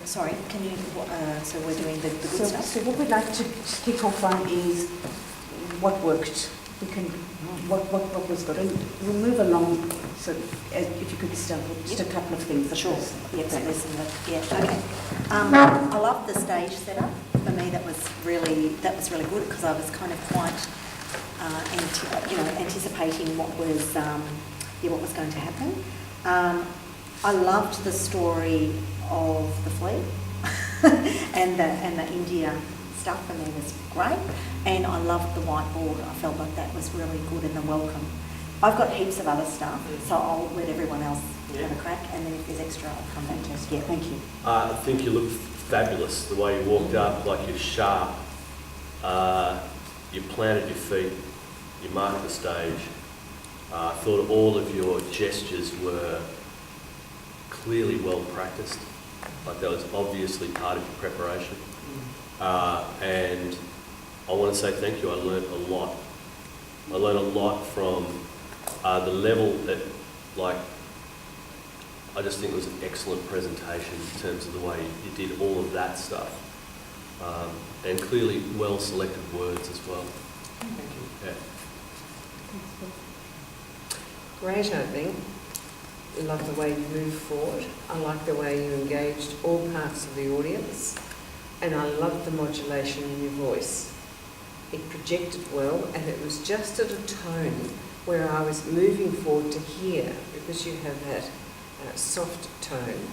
Sorry, can you, so we're doing the good stuff? So what we'd like to kick off on is what worked. We can, what was good. And we'll move along, so if you could start with just a couple of things. Sure. Yeah, okay. I love the stage setup. For me, that was really good because I was kind of quite, anticipating what was going to happen. I loved the story of the flea and the India stuff, and it was great. And I loved the whiteboard. I felt like that was really good, and the welcome. I've got heaps of other stuff, so I'll let everyone else have a crack, and then if there's extra, I'll come back to us. Yeah, thank you. I think you look fabulous. The way you walked up, like you're sharp. You planted your feet. You marked the stage. I thought all of your gestures were clearly well practiced. Like that was obviously part of your preparation. And I want to say thank you. I learned a lot. I learned a lot from the level that, like, I just think it was an excellent presentation in terms of the way you did all of that stuff. And clearly well selected words as well. Thank you. Yeah. Great opening. I love the way you moved forward. I like the way you engaged all parts of the audience. And I loved the modulation in your voice. It projected well, and it was just at a tone where I was moving forward to hear, because you have that soft tone.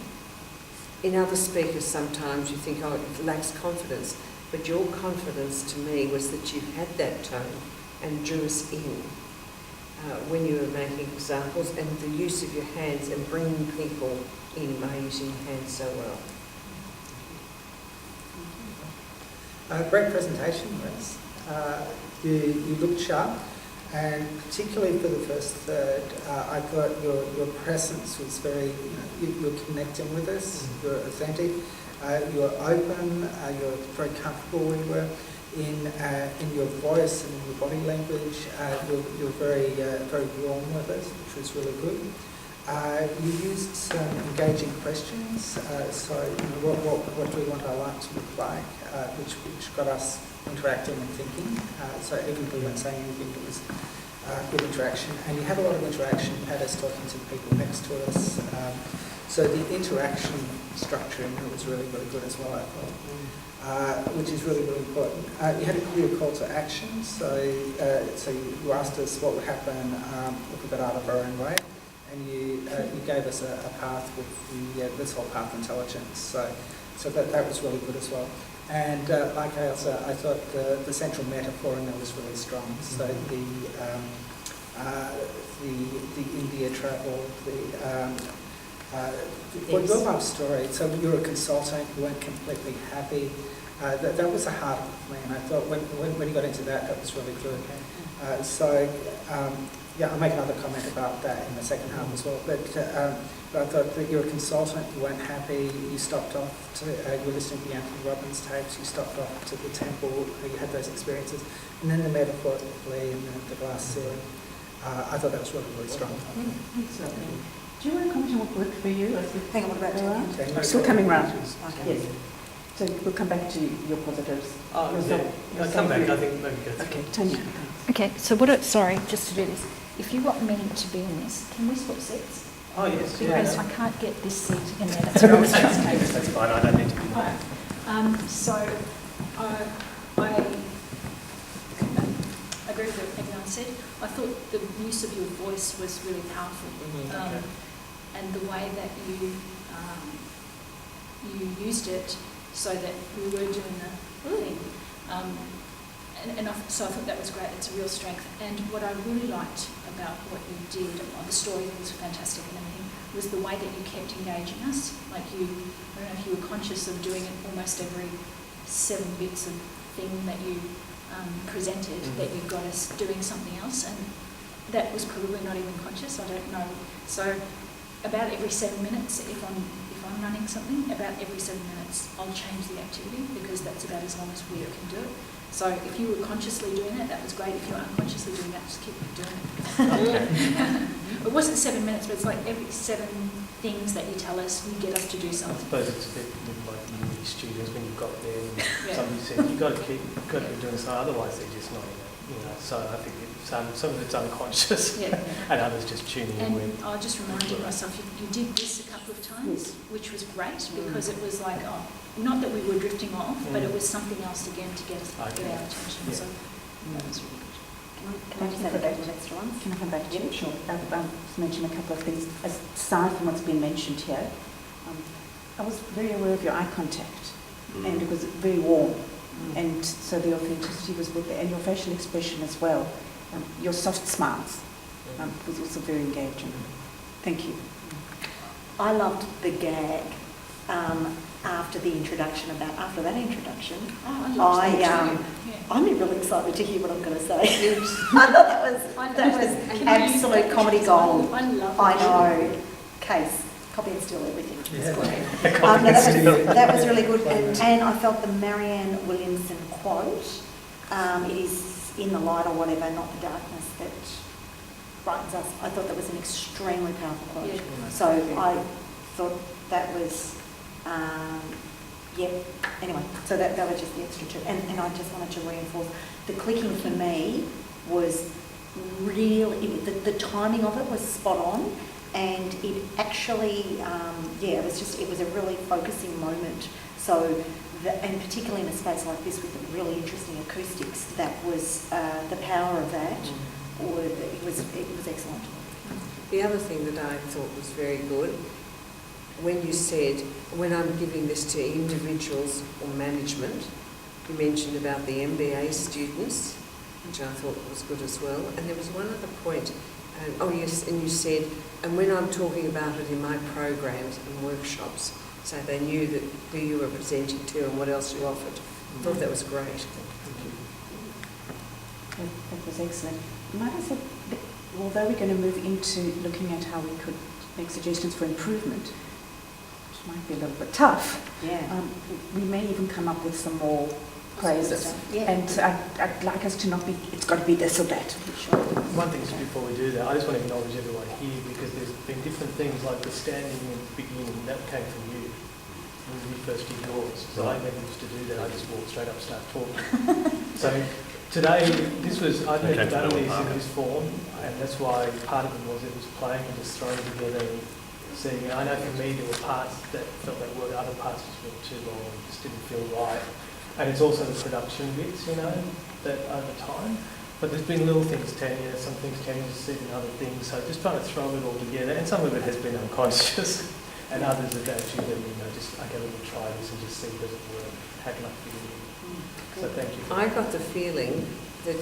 In other speakers sometimes you think, oh, it lacks confidence, but your confidence to me was that you had that tone and drew us in when you were making examples, and the use of your hands and bringing people in by using your hands so well. Great presentation, Liz. You looked sharp, and particularly for the first third, I thought your presence was very, you're connecting with us, you're authentic, you're open, you're very comfortable where you were in your voice and in your body language. You're very warm with us, which was really good. You used some engaging questions, so what do we want our life to look like, which got us interacting and thinking. So even if we weren't saying anything, it was good interaction. And you had a lot of interaction. You had us talking to people next to us. So the interaction structure in it was really, really good as well, I thought, which is really, really important. You had a clear call to action. So you asked us what would happen if we got out of our own way. And you gave us a path with this whole path intelligence. So that was really good as well. And like I thought the central metaphor in there was really strong. So the India travel, your life story. So you were a consultant, you weren't completely happy. That was a hard one for me, and I thought when you got into that was really good. Yeah, I'll make another comment about that in the second half as well. But I thought that you're a consultant, you weren't happy, you stopped off you were listening to the Anthony Robbins tapes, you stopped off to the temple, you had those experiences. And then the metaphor of the flea and the glass ceiling. I thought that was really, really strong. Do you want to comment on what worked for you? Hang on, what about Tanya? Okay, we're still coming round. Okay. Yes. So we'll come back to your positives. Oh, yeah. I'll come back, I think maybe go through. Okay, Tanya. Okay, so sorry, just to do this. If you want me to be in this, can we swap seats? Oh, yes. Because I can't get this seat in there. That's No, what I was that's trying to do. that's fine, I don't need to be there. Right. So I agree with what everyone said. I thought the use of your voice was really powerful. Okay. And the way that you used it so that we were doing the thing. So I thought that was great. It's a real strength. And what I really liked about what you did, the story was fantastic and everything, was the way that you kept engaging us. Like I don't know if you were conscious of doing it almost every 7 bits of thing that you presented, that you got us doing something else, and that was probably not even conscious. I don't know. So about every 7 minutes, if I'm running something, about every 7 minutes, I'll change the activity because that's about as long as we can do it. So if you were consciously doing it, that was great. If you were unconsciously doing that, just keep doing it. It wasn't 7 minutes, but it's like every 7 things that you tell us, you get us to do I something. suppose it's a bit like uni students when you've got there and Yeah. somebody said you've got to be doing something, otherwise they're just not in it. You know, so I think some of it's unconscious Yeah. and others just tuning in when. And I just reminded myself, you did this a couple of times, which was great, because it was like, oh, not that we were drifting off, but it was something else again to get our attention. Yeah. So that was really good. Can I just add a couple of extra ones? Can I come back to you? Yeah, sure. I've mentioned a couple of things. Aside from what's been mentioned here, I was very aware of your eye contact, and it was very warm. And so the authenticity was good there, and your facial expression as well. Your soft smiles was also very engaging. Thank you. I loved the gag after the introduction. After that introduction, Oh, I loved that too. Yeah. I'm really excited to hear what I'm going to say. I thought that was absolute comedy gold. I love it. I know. Case, copy and steal everything. Yeah. It's great. That was really good. And I felt the Marianne Williamson quote, it is in the light or whatever, not the darkness, that brightens us. I thought that was an extremely powerful quote. Yeah. So I thought that was, anyway, so that was just the extra two. And I just wanted to reinforce, the clicking for me was really, the timing of it was spot on. And it actually, it was a really focusing moment. So, and particularly in a space like this with the really interesting acoustics, that was the power of that. It was excellent. The other thing that I thought was very good, when you said, when I'm giving this to individuals or management, you mentioned about the MBA students, which I thought was good as well. And there was one other point. And you said, and when I'm talking about it in my programs and workshops, so they knew that who you were presenting to and what else you offered. I thought that was great. That was excellent. Might I say, although we're going to move into looking at how we could make suggestions for improvement, which might be a little bit tough, we may even come up with some more praises. Yeah. And I'd like us to not be, it's got to be this or that. Sure. One thing is, before we do that, I just want to acknowledge everyone here, because there's been different things, like the standing in the beginning, that came from you when you first did yours. So I never used to do that. I just walked straight up and start talking. So today, I've never done these in this form, and that's why part of it was playing and just throwing together and seeing. I know for me there were parts that felt like work, other parts just went too long and just didn't feel right. And it's also the production bits, that over time. But there's been little things, some things Tanya said and other things. So just trying to throw it all together. And some of it has been unconscious, and others have actually been, just, okay, let me try this and just see, does it work? How can I fit it in? So thank you. I got the feeling that,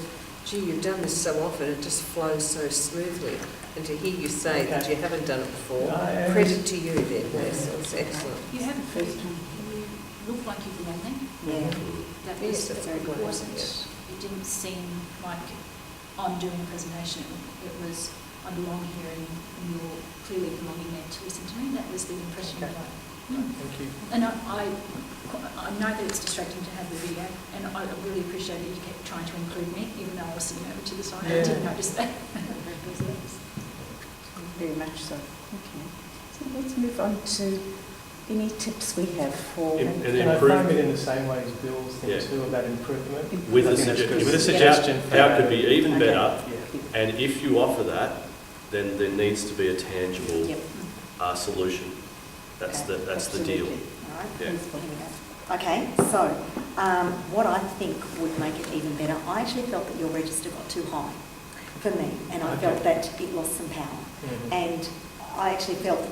gee, you've done this so often, it just flows so smoothly. And to hear you say that you haven't done it before, credit to you then, Les. It was excellent. You have first time. You look like you belong there. Yeah. That Yes, was, that's it very good. wasn't, Yeah. it didn't seem like I'm doing a presentation. It was, I belong here and you're clearly belonging there to listen to me. That was the impression Okay. that I. Thank you. And I know that it's distracting to have the video, and I really appreciate that you kept trying to include me, even though I was sitting over to the side. I didn't notice that. Very much so. Okay. So let's move on to any tips we have for... And Can I improve frame it in the same way as Bill's thing Yeah. too, about improvement? with I a think that's good. suggestion. With a suggestion. for How it could be even Okay. better, Yeah. and if you offer that, then there needs to be a tangible Yep. solution. That's Okay. the deal. All right. Yeah. Here we go. Okay, so what I think would make it even better, I actually felt that your register got too high for me, and I felt that it lost some power. Mhm. And I actually felt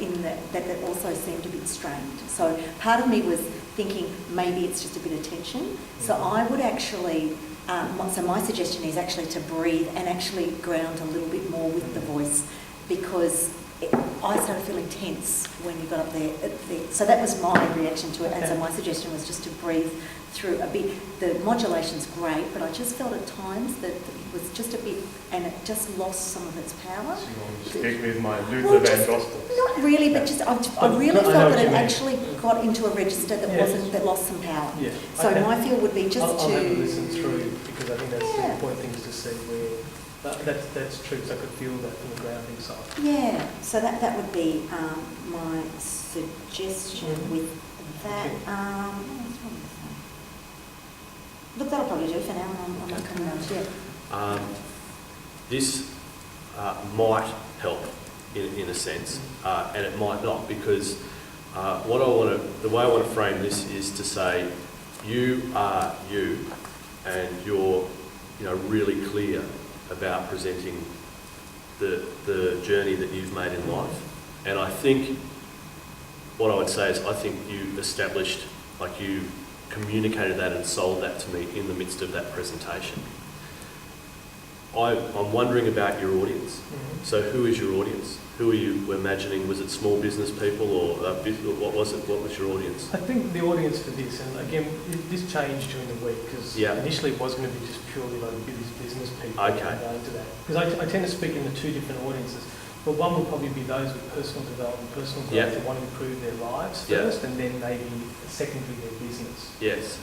that also seemed a bit strained. So part of me was thinking maybe it's just a bit of tension. So I would actually, so my suggestion is actually to breathe and actually ground a little bit more with the voice, because I started feeling tense when you got up there. So that was my reaction to it. And so my suggestion was just to breathe through a bit. The modulation's great, but I just felt at times that it was just a bit, and it just lost some of its power. So you want me to stick with my Luther Well, Van just- Dostels? Not really, but just I really I know felt what that you it mean. actually got into a register that Yes. that lost some power. Yeah. So Okay. my feel would be just I'll to have a listen through, because I think that's Yeah. the important thing is to see where That's true, because I could feel that from the grounding side. Yeah, so that would be my suggestion with that. What else was I gonna say? Look, that'll probably do for now, and I'm not coming out yet. This might help in a sense, and it might not, because the way I want to frame this is to say, you are you, and you're really clear about presenting the journey that you've made in life. And I think what I would say is, I think you established, like you communicated that and sold that to me in the midst of that presentation. I'm wondering about your audience. So who is your audience? Who are you imagining? Was it small business people, or what was it? What was your audience? I think the audience for this, and again, this changed during the week, because initially it was going to be just purely like business people. Okay. Into that. Because I tend to speak in the two different audiences. But one would probably be those with personal development, personal growth, that want to improve their lives first, and then maybe secondly their business. Yes.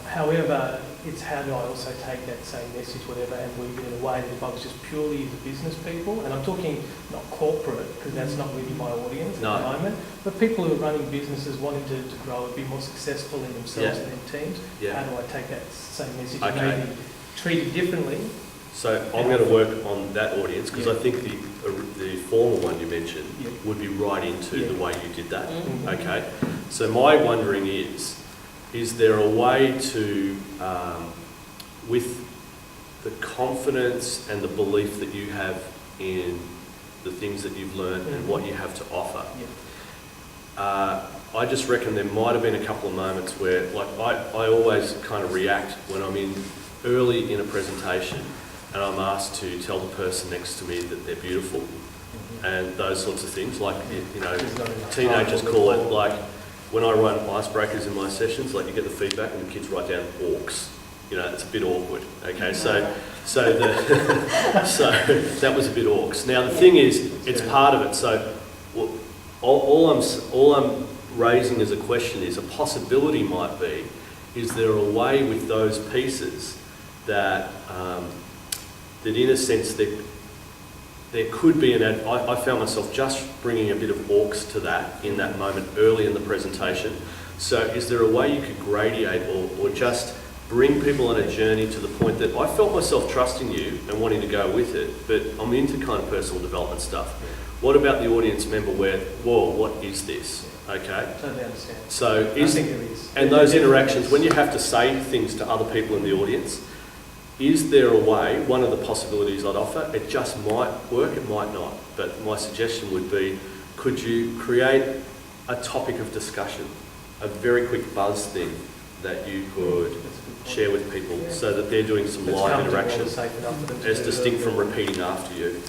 However, it's how do I also take that same message, whatever, and weave it in a way that if I was just purely the business people, and I'm talking not corporate, because that's not really my audience at the moment, but people who are running businesses, wanting to grow and be more successful in themselves and their teams, how do I take that same message and maybe treat it differently? So I'm going to work on that audience, because I think the former one you mentioned would be right into the way you did that. Okay. So my wondering is there a way to, with the confidence and the belief that you have in the things that you've learned and what you have to offer, I just reckon there might have been a couple of moments where, like, I always kind of react when I'm early in a presentation and I'm asked to tell the person next to me that they're beautiful and those sorts of things. Like, teenagers call it, like, when I run icebreakers in my sessions, like, you get the feedback and the kids write down orcs. It's a bit awkward. Okay, so that was a bit orcs. Now the thing is, it's part of it. So all I'm raising as a question is, a possibility might be, is there a way with those pieces that that in a sense there could be I found myself just bringing a bit of orcs to that in that moment early in the presentation. So is there a way you could gradiate or just bring people on a journey to the point that I felt myself trusting you and wanting to go with it, but I'm into kind of personal development stuff. What about the audience member where, whoa, what is this? Okay. Totally understand. So I think there is. And those interactions, when you have to say things to other people in the audience, is there a way, one of the possibilities I'd offer, it just might work, it might not, but my suggestion would be, could you create a topic of discussion, a very quick buzz thing that you could share with people so that they're doing some live interaction as distinct from repeating after you.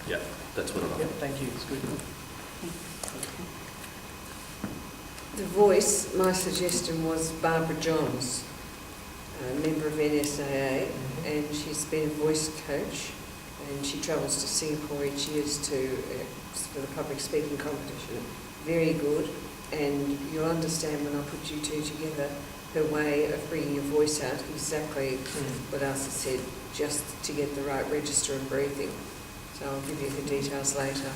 Yeah, that's what I'm offering. Thank you, it's good. The voice, my suggestion was Barbara Johns, a member of NSAA, and she's been a voice coach, and she travels to Singapore each year for the public speaking competition. Very good, and you'll understand when I put you two together, her way of bringing your voice out, exactly what Asa said, just to get the right register and breathing. So I'll give you the details later.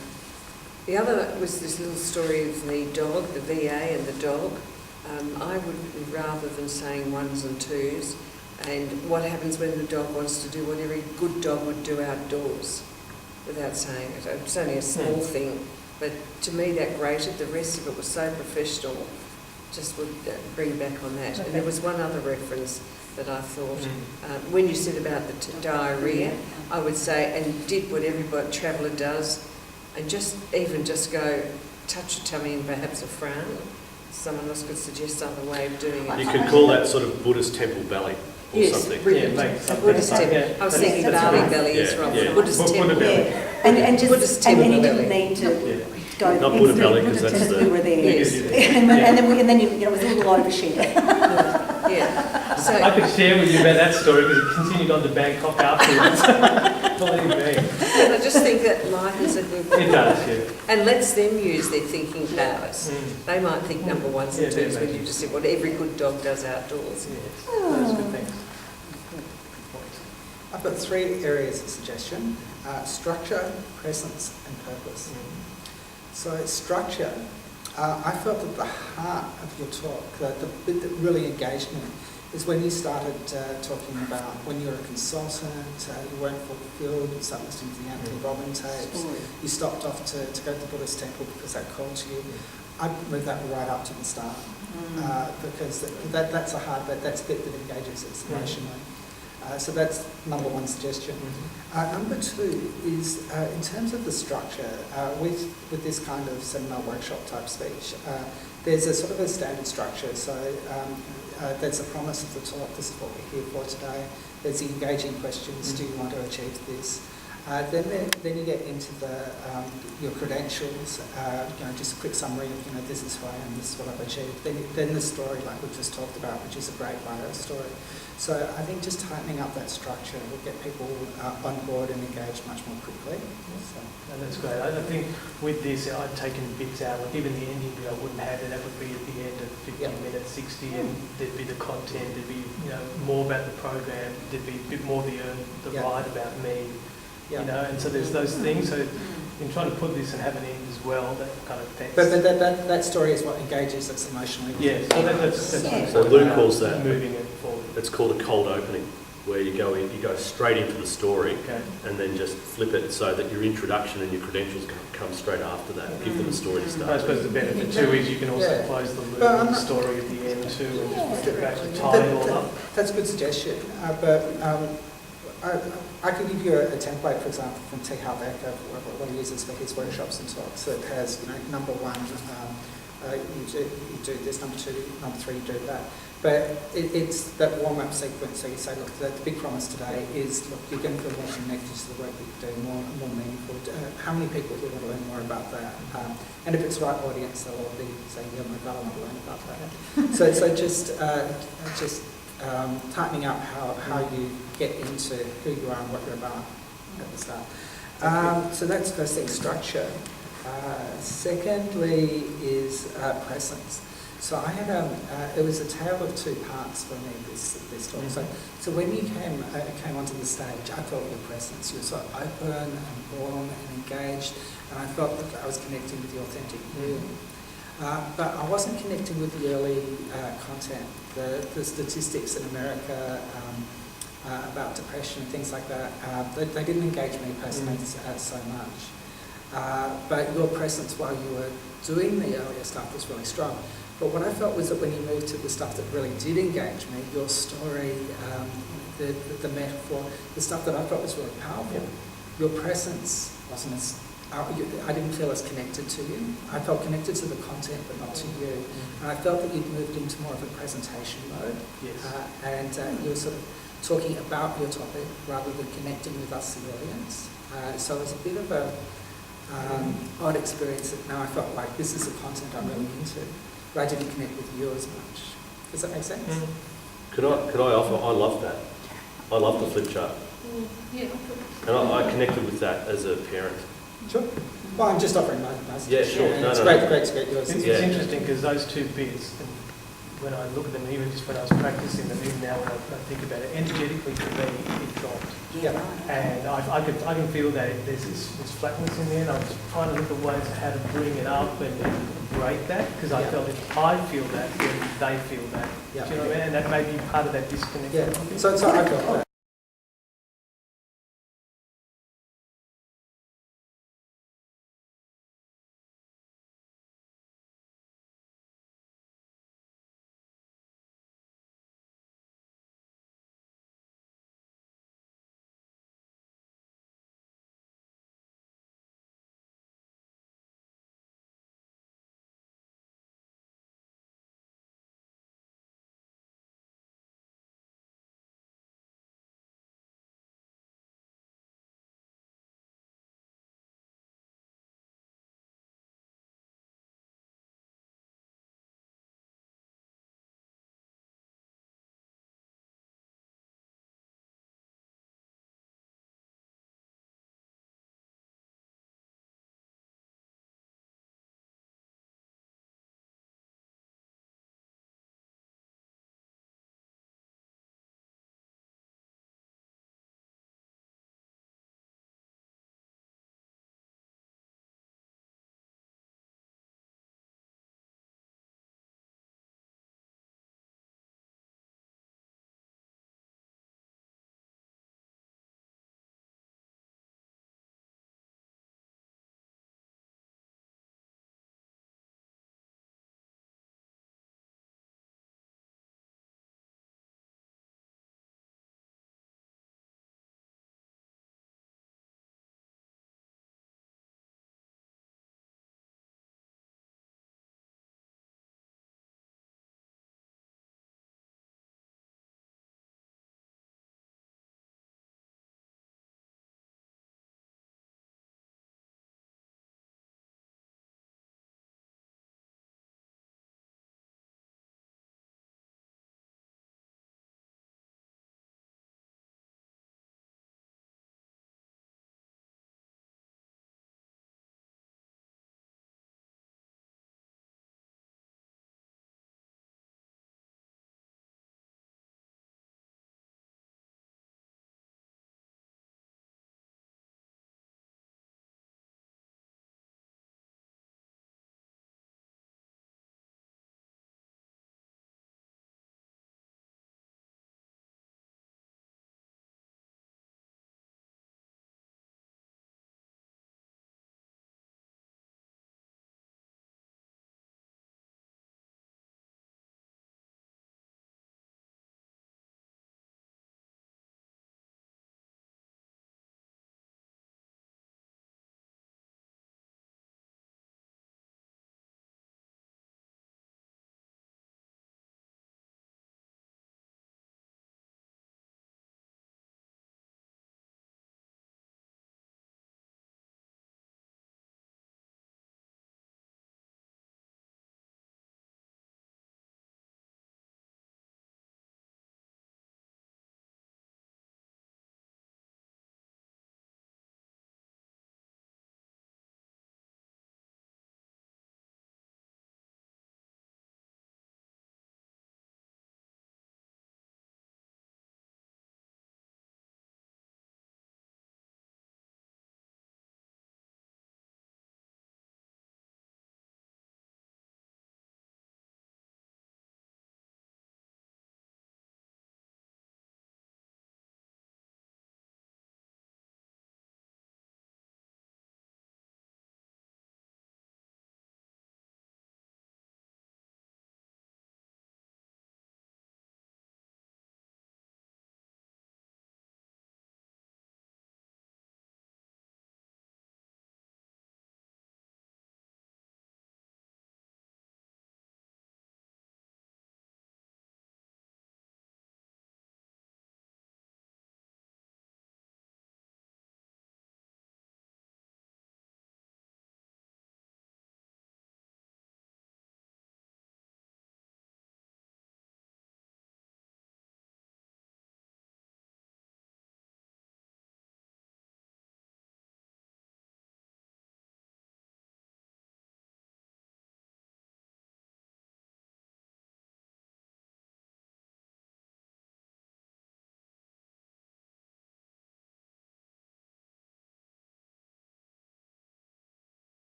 The other was this little story of the dog, the VA and the dog. I would, rather than saying ones and twos, and what happens when the dog wants to do what every good dog would do outdoors, without saying it. It's only a small thing, but to me that grated. The rest of it was so professional, just would bring back on that. And there was one other reference that I thought, when you said about the diarrhoea, I would say, and did what every traveller does, and just go touch your tummy and perhaps a frown. Someone else could suggest another way of doing it. You could call that sort of Buddhist temple belly or something. Buddhist temple. I was thinking Bali belly is wrong. Buddhist temple. And you didn't need to go. Not Buddha belly, because that's we were there. Yes. and then it was a little overshare. Yeah. So I could share with you about that story because it continued on to Bangkok afterwards. Believe me. And I just think that lightens it. It does, yeah. And lets them use their thinking powers. They might think number ones and twos when you just said what every good dog does outdoors. Yes. That's good, thanks. I've got 3 areas of suggestion: structure, presence, and purpose. So structure, I felt that the heart of your talk, the bit that really engaged me, is when you started talking about when you were a consultant, you weren't fulfilled, you started listening to the Anthony Robbins tapes, you stopped off to go to the Buddhist temple because that called to you. I'd move that right up to the start, because that's a hard bit, that's a bit that engages us emotionally. So that's number 1 suggestion. Number 2 is in terms of the structure, with this kind of seminar workshop type speech, there's a sort of a standard structure. So there's a promise of the talk, this is what we're here for today. There's the engaging questions, do you want to achieve this? Then you get into your credentials, just a quick summary of, this is who I am, this is what I've achieved. Then the story, like we've just talked about, which is a great bio story. So I think just tightening up that structure will get people on board and engaged much more quickly. So. And that's great. I think with this, I've taken bits out, like even the ending bit I wouldn't have it, that would be at the end of 50 minutes, 60, and there'd be the content, there'd be more about the program, there'd be a bit more the ride about me. And so there's those things. So in trying to put this and have an end as well, that kind of text. But that story is what engages us emotionally. Yeah. So that's So Lou calls that moving it forward. It's called a cold opening, where you go straight into the story, and then just flip it so that your introduction and your credentials come straight after that. Give them a story to start. I suppose the benefit too is you can also close the loop of the story at the end too, and just get back to tie it all up. That's a good suggestion, but I can give you a template, for example, from T. Halbeck, what he uses for his workshops and talks. So it has, number 1, you do this, number 2, number 3, you do that. But it's that warm-up sequence. So you say, look, the big promise today is, look, you're going to feel more connected to the work that you're doing, more meaningful. How many people do want to learn more about that? And if it's the right audience, they'll all be saying, yeah, my God, I want to learn about that. so just tightening up how you get into who you are and what you're about at the start. So that's first thing, structure. Secondly is presence. So I had it was a tale of 2 parts for me, this talk. So when you came onto the stage, I felt your presence. You were so open and warm and engaged, and I felt that I was connecting with the authentic you. But I wasn't connecting with the early content, the statistics in America about depression and things like that. They didn't engage me personally so much. But your presence while you were doing the earlier stuff was really strong. But what I felt was that when you moved to the stuff that really did engage me, your story, the metaphor, the stuff that I felt was really powerful, your presence wasn't as... I didn't feel as connected to you. I felt connected to the content, but not to you. And I felt that you'd moved into more of a presentation mode. Yes. And you were sort of talking about your topic rather than connecting with us, the audience. So it was a bit of a odd experience that now I felt like this is the content I'm really into, but I didn't connect with you as much. Does that make sense? Could I offer? I love that. I love the flip chart. Yeah. And I connected with that as a parent. Sure. Well, I'm just offering my Yeah, sure. It's great to get yours. It's interesting because those 2 bits, and when I look at them, even just when I was practicing them, even now when I think about it, energetically for me, it dropped. Yeah. And I can feel that there's this flatness in there, and I'm just trying to look at ways of how to bring it up and break that, because I felt if I feel that, then they feel that. Yeah. Do you know what I mean? And that may be part of that disconnect. Yeah. So I felt that.